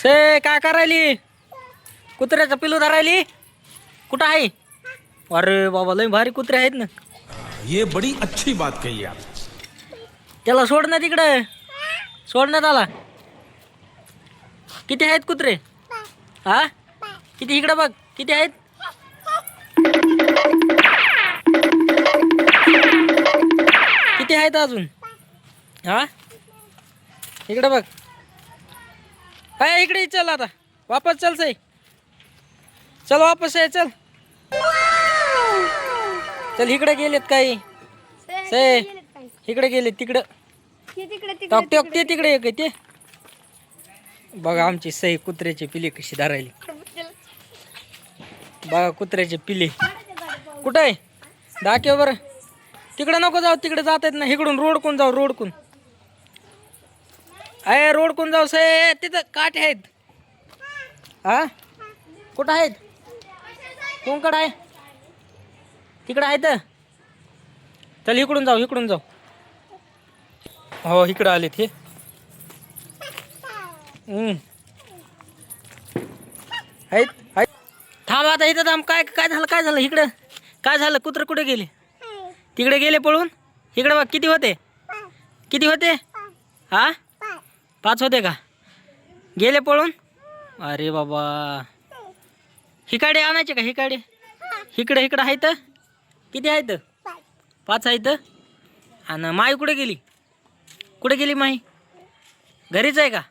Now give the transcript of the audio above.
से काय करायली? कुत्र्याचं पिलू धरायली? कुठं आहे? अरे बाबा लय भारी कुत्रे आहेत ना. ये बड़ी अच्छी बात कही आप. त्याला सोड ना तिकडं. सोडण्यात आला. किती आहेत कुत्रे? हा किती? इकडं बघ किती आहेत. किती आहेत अजून? हा इकडं बघ. काय इकडे चल आता वापस चल सई. चल वापस आहे चल. चल इकडे गेलेत काही. से इकडे गेलेत तिकडं. टॉक ते तिकडे एक ते बघा. आमची सई कुत्र्याची पिले कशी धरायली. बघा कुत्र्याचे पिले कुठं आहे दाखव बरं. तिकडे नको जाऊ. तिकडे जात आहेत ना. इकडून रोडकून जाऊ. रोडकून अय रोडकून जाऊ. से तिथं काटे आहेत. हा कुठं आहेत? कोणकडं आहे? तिकडं आहेत. चल इकडून जाऊ. इकडून जाऊ. हो इकडं आलेत हे. आहेत आहेत. थांब आता इथं थांब. काय काय झालं? काय झालं इकडं? काय झालं? कुत्रं कुठे गेले? तिकडे गेले पळून. इकडे बघ किती होते. किती होते? हा 5 होते का? गेले पळून. अरे बाबा हिकाडे आणायचे का? हिकाडे इकडे इकडं आहेत. किती आहेत? 5 आहेत. आणि माई कुठे गेली? कुठे गेली माई? घरीच आहे का?